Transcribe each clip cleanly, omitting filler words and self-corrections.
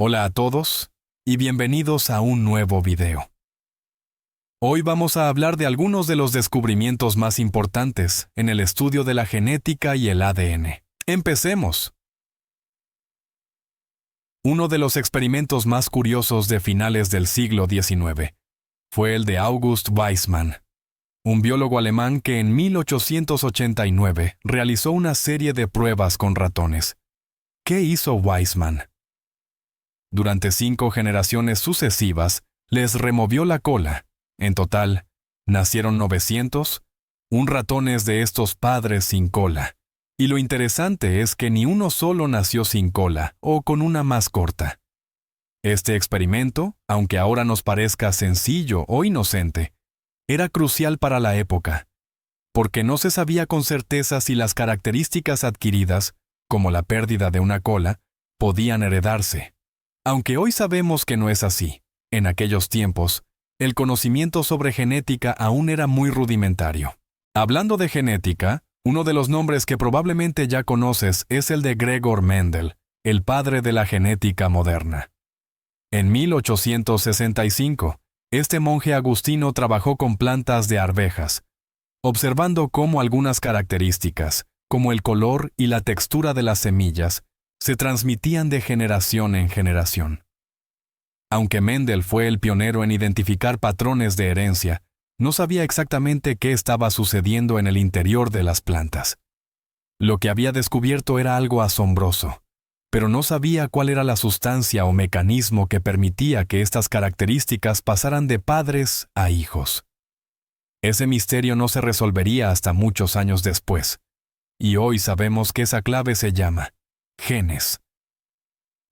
Hola a todos y bienvenidos a un nuevo video. Hoy vamos a hablar de algunos de los descubrimientos más importantes en el estudio de la genética y el ADN. ¡Empecemos! Uno de los experimentos más curiosos de finales del siglo XIX fue el de August Weismann, un biólogo alemán que en 1889 realizó una serie de pruebas con ratones. ¿Qué hizo Weismann? Durante 5 generaciones sucesivas, les removió la cola. En total, nacieron 900, ratones de estos padres sin cola. Y lo interesante es que ni uno solo nació sin cola o con una más corta. Este experimento, aunque ahora nos parezca sencillo o inocente, era crucial para la época, porque no se sabía con certeza si las características adquiridas, como la pérdida de una cola, podían heredarse. Aunque hoy sabemos que no es así, en aquellos tiempos, el conocimiento sobre genética aún era muy rudimentario. Hablando de genética, uno de los nombres que probablemente ya conoces es el de Gregor Mendel, el padre de la genética moderna. En 1865, este monje agustino trabajó con plantas de arvejas, observando cómo algunas características, como el color y la textura de las semillas, se transmitían de generación en generación. Aunque Mendel fue el pionero en identificar patrones de herencia, no sabía exactamente qué estaba sucediendo en el interior de las plantas. Lo que había descubierto era algo asombroso, pero no sabía cuál era la sustancia o mecanismo que permitía que estas características pasaran de padres a hijos. Ese misterio no se resolvería hasta muchos años después, y hoy sabemos que esa clave se llama genes.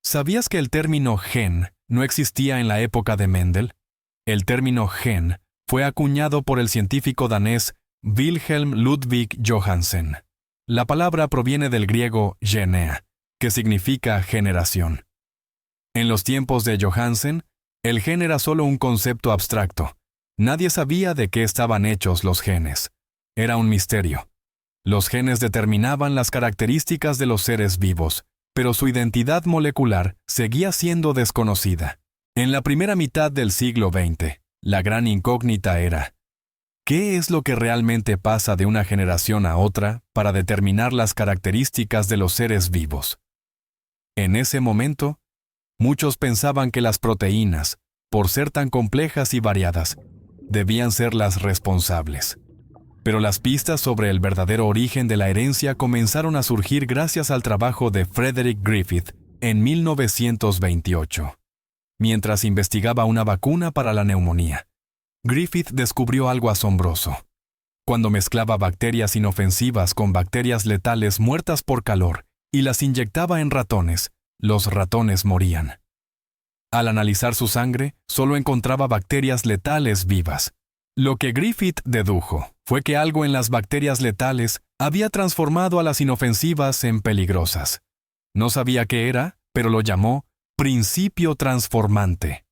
¿Sabías que el término gen no existía en la época de Mendel? El término gen fue acuñado por el científico danés Wilhelm Ludwig Johansen. La palabra proviene del griego genea, que significa generación. En los tiempos de Johansen, el gen era solo un concepto abstracto. Nadie sabía de qué estaban hechos los genes. Era un misterio. Los genes determinaban las características de los seres vivos, pero su identidad molecular seguía siendo desconocida. En la primera mitad del siglo XX, la gran incógnita era: ¿qué es lo que realmente pasa de una generación a otra para determinar las características de los seres vivos? En ese momento, muchos pensaban que las proteínas, por ser tan complejas y variadas, debían ser las responsables. Pero las pistas sobre el verdadero origen de la herencia comenzaron a surgir gracias al trabajo de Frederick Griffith en 1928. Mientras investigaba una vacuna para la neumonía, Griffith descubrió algo asombroso. Cuando mezclaba bacterias inofensivas con bacterias letales muertas por calor y las inyectaba en ratones, los ratones morían. Al analizar su sangre, solo encontraba bacterias letales vivas. Lo que Griffith dedujo fue que algo en las bacterias letales había transformado a las inofensivas en peligrosas. No sabía qué era, pero lo llamó principio transformante.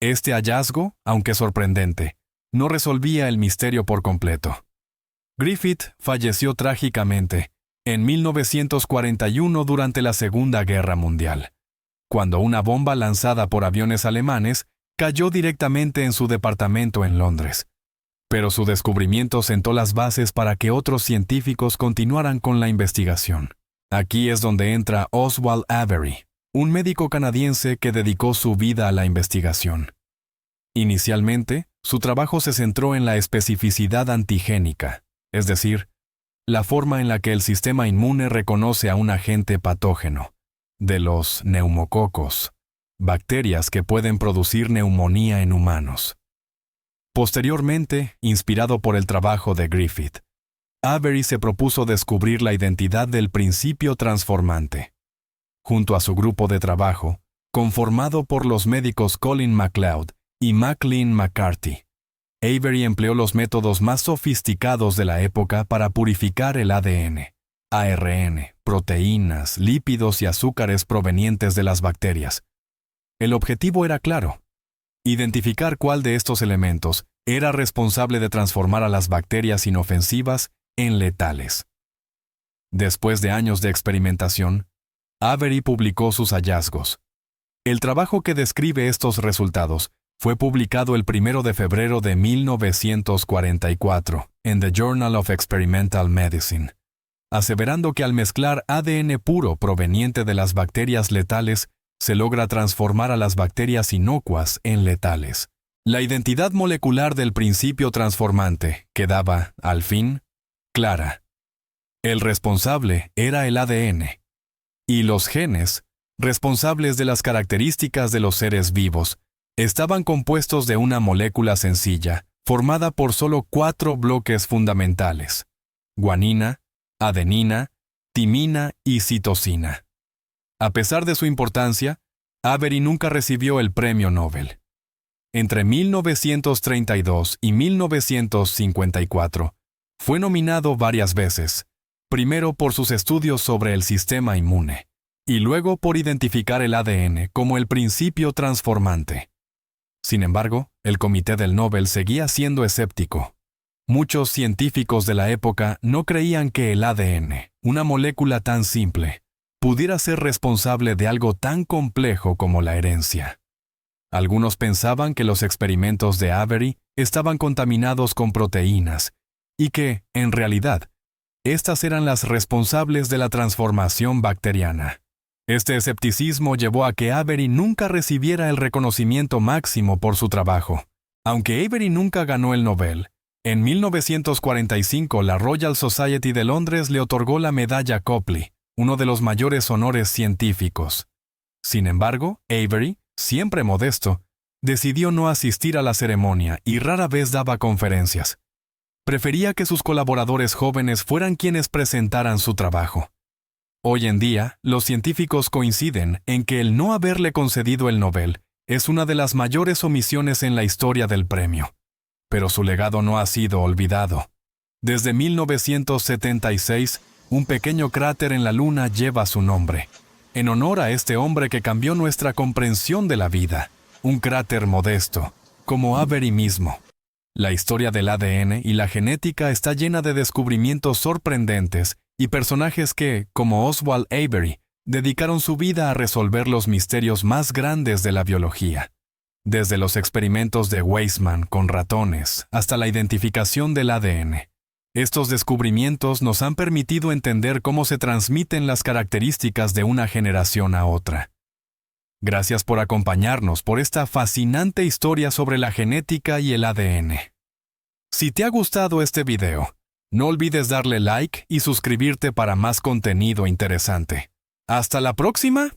Este hallazgo, aunque sorprendente, no resolvía el misterio por completo. Griffith falleció trágicamente en 1941 durante la Segunda Guerra Mundial, cuando una bomba lanzada por aviones alemanes cayó directamente en su departamento en Londres. Pero su descubrimiento sentó las bases para que otros científicos continuaran con la investigación. Aquí es donde entra Oswald Avery, un médico canadiense que dedicó su vida a la investigación. Inicialmente, su trabajo se centró en la especificidad antigénica, es decir, la forma en la que el sistema inmune reconoce a un agente patógeno, de los neumococos, bacterias que pueden producir neumonía en humanos. Posteriormente, inspirado por el trabajo de Griffith, Avery se propuso descubrir la identidad del principio transformante. Junto a su grupo de trabajo, conformado por los médicos Colin MacLeod y Maclean McCarthy, Avery empleó los métodos más sofisticados de la época para purificar el ADN, ARN, proteínas, lípidos y azúcares provenientes de las bacterias. El objetivo era claro: identificar cuál de estos elementos era responsable de transformar a las bacterias inofensivas en letales. Después de años de experimentación, Avery publicó sus hallazgos. El trabajo que describe estos resultados fue publicado el 1 de febrero de 1944 en The Journal of Experimental Medicine, aseverando que al mezclar ADN puro proveniente de las bacterias letales, se logra transformar a las bacterias inocuas en letales. La identidad molecular del principio transformante quedaba, al fin, clara. El responsable era el ADN, y los genes, responsables de las características de los seres vivos, estaban compuestos de una molécula sencilla, formada por solo 4 bloques fundamentales: guanina, adenina, timina y citosina. A pesar de su importancia, Avery nunca recibió el premio Nobel. Entre 1932 y 1954, fue nominado varias veces, primero por sus estudios sobre el sistema inmune, y luego por identificar el ADN como el principio transformante. Sin embargo, el Comité del Nobel seguía siendo escéptico. Muchos científicos de la época no creían que el ADN, una molécula tan simple, pudiera ser responsable de algo tan complejo como la herencia. Algunos pensaban que los experimentos de Avery estaban contaminados con proteínas y que, en realidad, estas eran las responsables de la transformación bacteriana. Este escepticismo llevó a que Avery nunca recibiera el reconocimiento máximo por su trabajo. Aunque Avery nunca ganó el Nobel, en 1945 la Royal Society de Londres le otorgó la medalla Copley, uno de los mayores honores científicos. Sin embargo, Avery, siempre modesto, decidió no asistir a la ceremonia y rara vez daba conferencias. Prefería que sus colaboradores jóvenes fueran quienes presentaran su trabajo. Hoy en día, los científicos coinciden en que el no haberle concedido el Nobel es una de las mayores omisiones en la historia del premio. Pero su legado no ha sido olvidado. Desde 1976, un pequeño cráter en la Luna lleva su nombre, en honor a este hombre que cambió nuestra comprensión de la vida, un cráter modesto, como Avery mismo. La historia del ADN y la genética está llena de descubrimientos sorprendentes y personajes que, como Oswald Avery, dedicaron su vida a resolver los misterios más grandes de la biología. Desde los experimentos de Weizmann con ratones hasta la identificación del ADN. Estos descubrimientos nos han permitido entender cómo se transmiten las características de una generación a otra. Gracias por acompañarnos por esta fascinante historia sobre la genética y el ADN. Si te ha gustado este video, no olvides darle like y suscribirte para más contenido interesante. ¡Hasta la próxima!